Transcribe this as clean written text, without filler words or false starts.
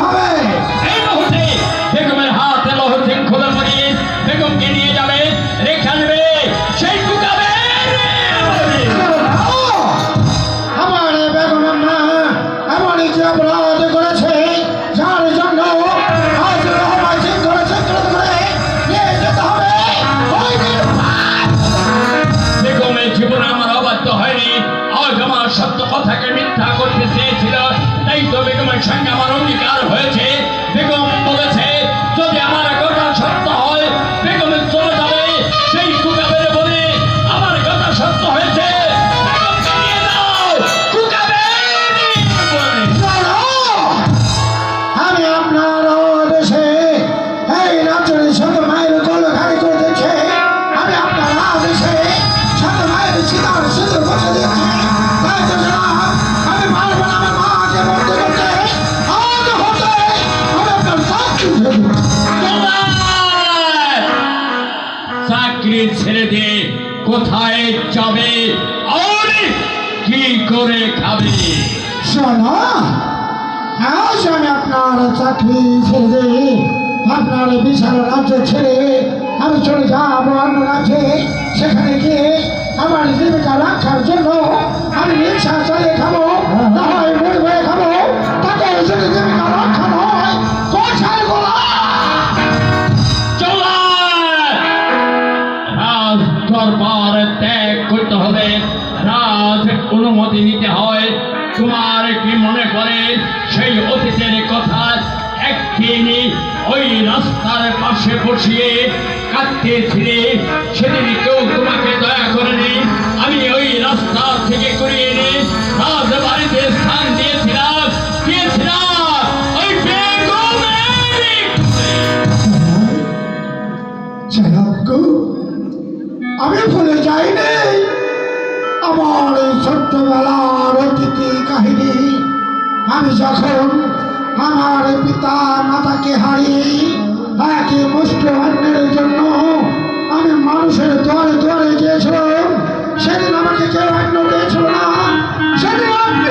হবে? এই মুহূর্তে বেগমের হাতে লৌহ শৃঙ্খলা পরিয়ে বেগমকে নিয়ে যাবে, রেখে আসবে সেই কুকাবে। আমার বেগমের মা এমন কি অপরাধ করেছে যার জন্য আজ রহমান সিং করেছে করে নিয়ে যেতে হবে? বেগমের জীবনে আমার অবাধ্য হয়নি, আজ আমার সত্য কথাকে মিথ্যা করতে চেয়েছিল, তাই তো বেগমের সঙ্গে আমার অঙ্গীকার হয়েছে। বেগম বলেছে যদি আমার কথা সত্য হয় বেগমের চলে যাবে সেই কুকাবের বলে। আমার কথা সত্য হয়েছে, বেগমকে নিয়ে যাও কুকাবের বনে। আমি আপনার দেশে এই রাজ্যের শত মায়ের গোল খালি করে দিচ্ছে। আমি আপনার দেশে শত মায়ের সীতার সিঁদুর বসে দিচ্ছি। তাই তো জনাব, আমি পারবো না আমার মাকে বন্দি করতে। আজ হতে আমি আপনার চাকরি ছেড়ে দিচ্ছি। চাকরি ছেড়ে দিয়ে কোথায় যাবে আর কি করে খাবে? শোনো, আজ আমি আপনার চাকরি ছেড়ে দিই, আপনার বিশাল রাজ্য ছেড়ে আমি চলে যাবো অন্য রাজ্যে। সেখানে গিয়ে আমার জীবিকা রক্ষার জন্য আমি রিক্সা চালিয়ে খাবো, না হয় মুড়ি হয়ে খাবো। তাতে যদি জীবিকা রক্ষা নয় কোথায় গোলা? রাজ দরবার ত্যাগ করতে হবে, রাজ অনুমতি নিতে হয়। তোমার কি মনে করে সেই অতীতের কথা একদিন ওই রাস্তার পাশে বসিয়ে কাঁদতেছিলে, সেদিন কেউ তোমাকে দয়া করেনি? আমি ওই রাস্তা থেকে করিয়ে এনে রাজ বাড়িতে স্থান দিয়েছিলাম ওই বেগমের। জনাবগো, আমি ভুলে যাইনি আমার এই ছোট্টবেলার অতীতি কাহিনী। আমি যখন আমার পিতা মাতাকে হারিয়ে এক মুষ্টি অন্যের জন্য আমি মানুষের দুয়ারে দুয়ারে গিয়েছিলাম, সেদিন আমাকে কেউ অন্ন দিয়েছিল না। সেদিন আপনি